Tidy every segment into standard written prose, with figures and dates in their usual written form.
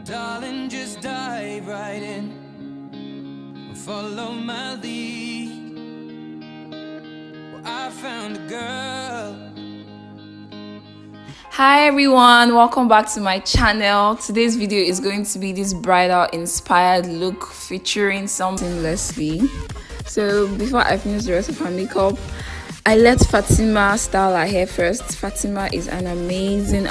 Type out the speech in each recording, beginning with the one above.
Darling, just dive right in. Follow my lead. Well, I found a girl. Hi everyone, welcome back to my channel. Today's video is going to be this bridal inspired look featuring something Leslie. So before I finish the rest of her makeup, I let Fatima style her hair first. Fatima is an amazing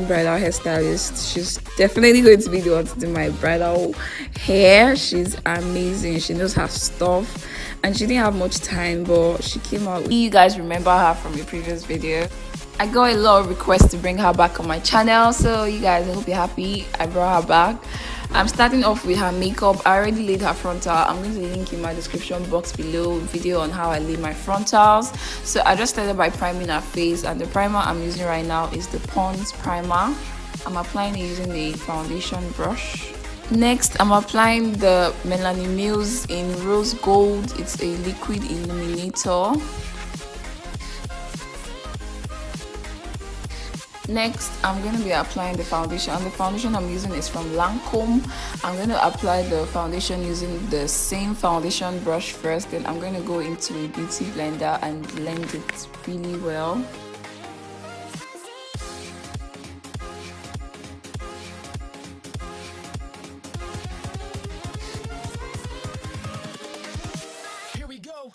bridal hairstylist. She's definitely going to be the one to do my bridal hair. She's amazing. She knows her stuff and she didn't have much time, but she came out. You guys remember her from a previous video. I got a lot of requests to bring her back on my channel, so you guys, I hope you're happy I brought her back. I'm starting off with her makeup. I already laid her frontal. I'm going to link in my description box below a video on how I lay my frontals. So I just started by priming her face, and the primer I'm using right now is the Pond's primer. I'm applying it using a foundation brush. Next, I'm applying the Melanie Mills in rose gold. It's a liquid illuminator. Next, I'm going to be applying the foundation, and the foundation I'm using is from Lancome. I'm going to apply the foundation using the same foundation brush first, then I'm going to go into a beauty blender and blend it really well. Here we go.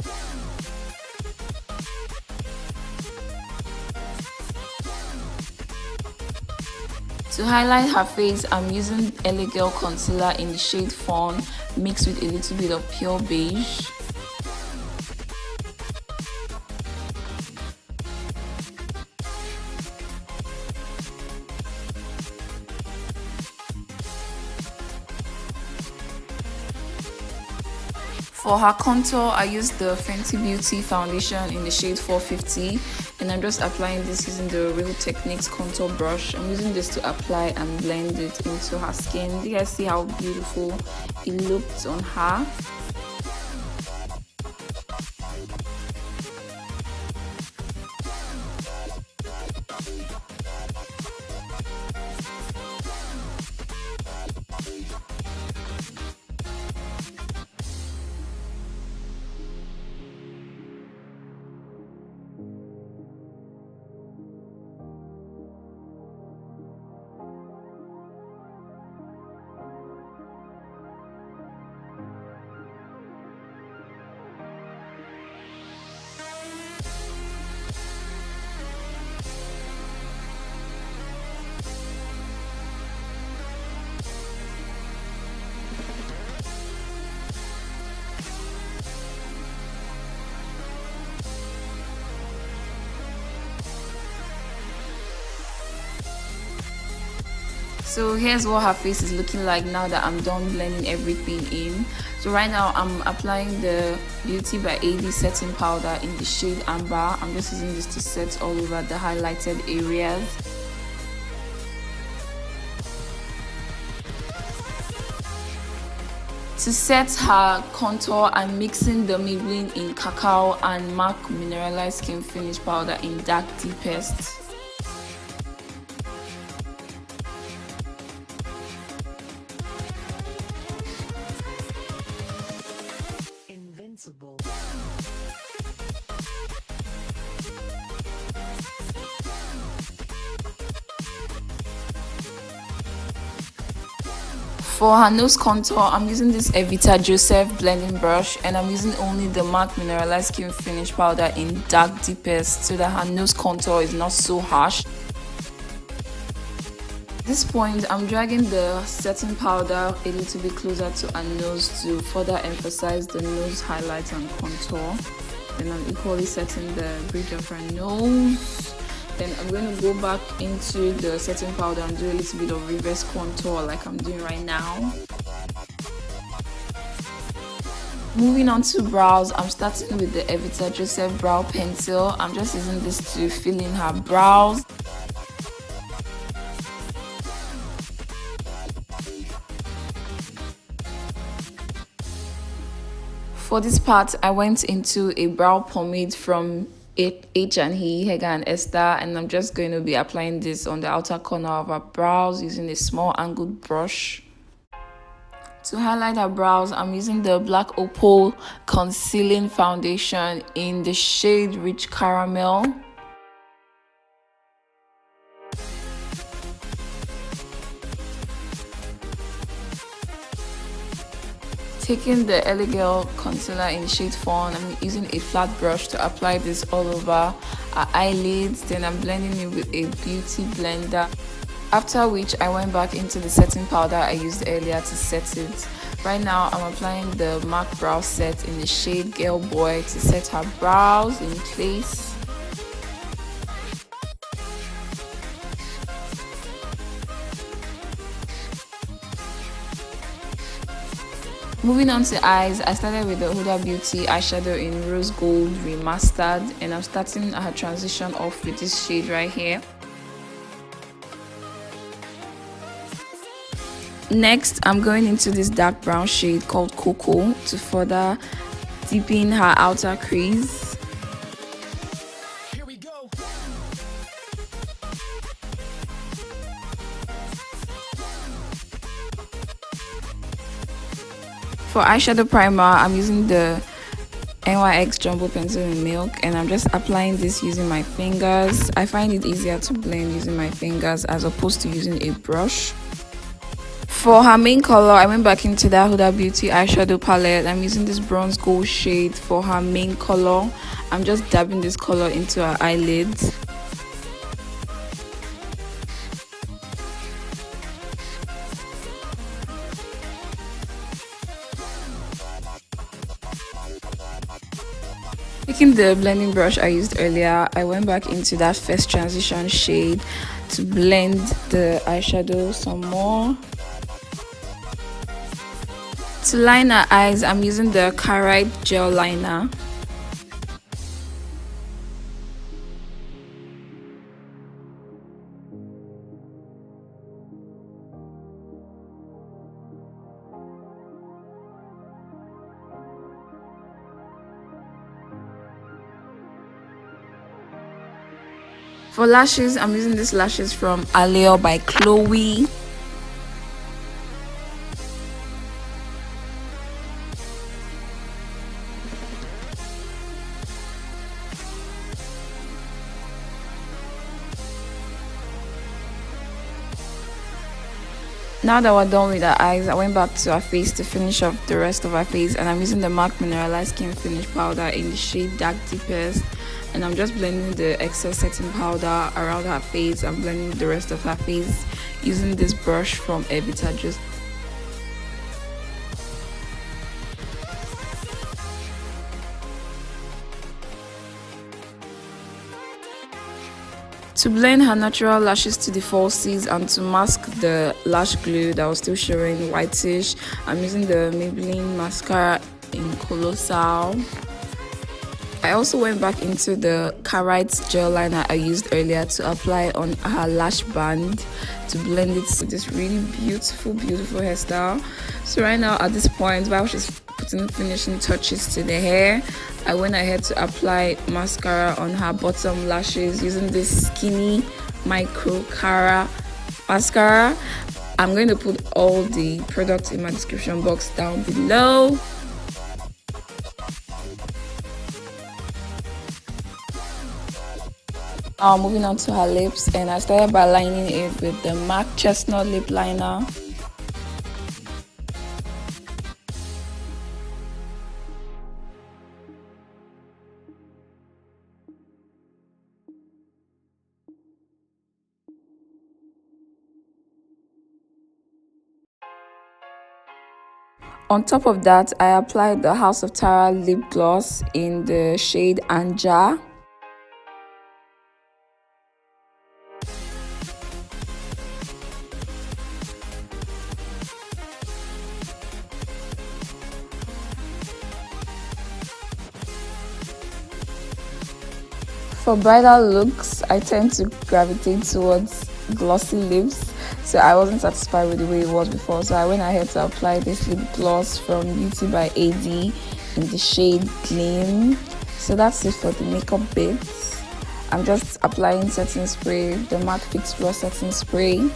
To highlight her face, I'm using LA Girl concealer in the shade Fawn mixed with a little bit of pure beige. For her contour, I used the Fenty Beauty foundation in the shade 450, and I'm just applying this using the Real Techniques contour brush. I'm using this to apply and blend it into her skin. Do you guys see how beautiful it looked on her? So here's what her face is looking like now that I'm done blending everything in. So right now I'm applying the Beauty by AD setting powder in the shade Amber. I'm just using this to set all over the highlighted areas. To set her contour, I'm mixing the Maybelline in Cacao and MAC Mineralized Skin Finish powder in Dark Deepest. For her nose contour, I'm using this Evita Joseph blending brush, and I'm using only the MAC Mineralized Skin Finish powder in Dark Deepest so that her nose contour is not so harsh. At this point, I'm dragging the setting powder a little bit closer to her nose to further emphasize the nose highlights and contour. Then I'm equally setting the bridge of her nose. Then I'm going to go back into the setting powder and do a little bit of reverse contour like I'm doing right now. Moving on to brows, I'm starting with the Evita Joseph brow pencil. I'm just using this to fill in her brows. For this part, I went into a brow pomade from H&E, Hega and Esther, and I'm just going to be applying this on the outer corner of our brows using a small angled brush. To highlight her brows, I'm using the Black Opal Concealing Foundation in the shade Rich Caramel. Taking the LA Girl concealer in shade Fawn, I'm using a flat brush to apply this all over our eyelids. Then I'm blending it with a beauty blender. After which I went back into the setting powder I used earlier to set it. Right now I'm applying the MAC brow set in the shade Girl Boy to set her brows in place. Moving on to eyes, I started with the Huda Beauty eyeshadow in Rose Gold Remastered, and I'm starting her transition off with this shade right here. Next, I'm going into this dark brown shade called Cocoa to further deepen her outer crease. Here we go. For eyeshadow primer, I'm using the NYX Jumbo Pencil in Milk, and I'm just applying this using my fingers. I find it easier to blend using my fingers as opposed to using a brush. For her main color, I went back into that Huda Beauty eyeshadow palette. I'm using this bronze gold shade for her main color. I'm just dabbing this color into her eyelids. Taking the blending brush I used earlier, I went back into that first transition shade to blend the eyeshadow some more. To line her eyes, I'm using the Carite Gel Liner. For lashes, I'm using these lashes from Allure by Chloe. Now that we're done with our eyes, I went back to our face to finish off the rest of our face, and I'm using the MAC Mineralized Skin Finish Powder in the shade Dark Deepest, and I'm just blending the excess setting powder around her face. I'm blending the rest of her face using this brush from Evita Juice. To blend her natural lashes to the falsies and to mask the lash glue that was still showing whitish, I'm using the Maybelline mascara in Colossal. I also went back into the Carite gel liner I used earlier to apply on her lash band to blend it with this really beautiful hairstyle. So right now at this point, while she's putting finishing touches to the hair, I went ahead to apply mascara on her bottom lashes using this Skinny Micro Cara mascara. I'm going to put all the products in my description box down below. Moving on to her lips, and I started by lining it with the MAC Chestnut Lip Liner. On top of that, I applied the House of Tara lip gloss in the shade Anja. For bridal looks, I tend to gravitate towards glossy lips, so I wasn't satisfied with the way it was before, so I went ahead to apply this lip gloss from Beauty by AD in the shade Gleam. So that's it for the makeup bits. I'm just applying setting spray, the MAC Fix Plus setting spray.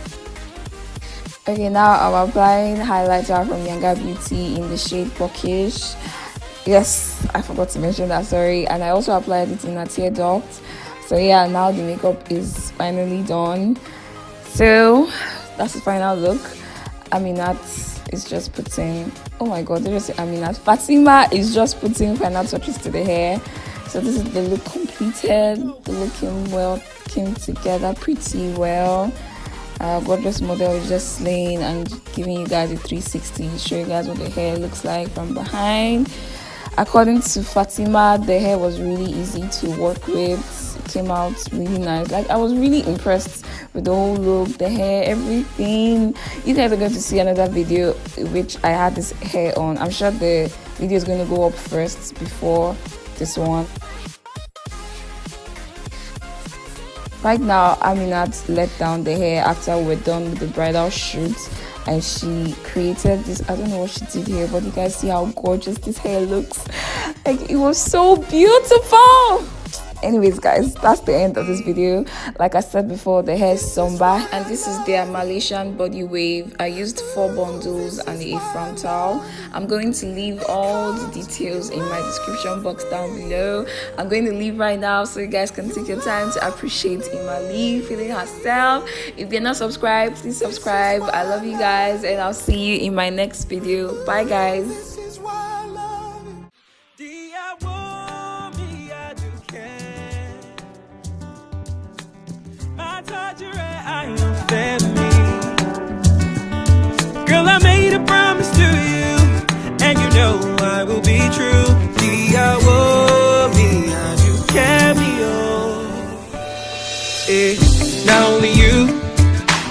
Okay, now I'm applying highlighter from Younger Beauty in the shade Buckish. Yes, I forgot to mention that, sorry. And I also applied it in a tear duct. So yeah, now the makeup is finally done. So that's the final look. Aminat is just putting, oh my god, did I say Aminat? Fatima is just putting final touches to the hair. So this is the look completed. The looking well, came together pretty well. Gorgeous model is just slaying and giving you guys a 360, show you guys what the hair looks like from behind. According to Fatima, the hair was really easy to work with. It came out really nice. Like, I was really impressed with the whole look, the hair, everything. You guys are going to see another video which I had this hair on. I'm sure the video is going to go up first before this one. Right now, Aminat let down the hair after we're done with the bridal shoot, and she created this, I don't know what she did here, but you guys see how gorgeous this hair looks. Like, it was so beautiful. Anyways guys, that's the end of this video. Like I said before, the hair is Sunber, and this is their Malaysian body wave. I used 4 bundles and a frontal. I'm going to leave all the details in my description box down below. I'm going to leave right now so you guys can take your time to appreciate Imali feeling herself. If you're not subscribed, please subscribe. I love you guys, and I'll see you in my next video. Bye guys. Girl, I made a promise to you, and you know I will be true. You carry on. Not only you.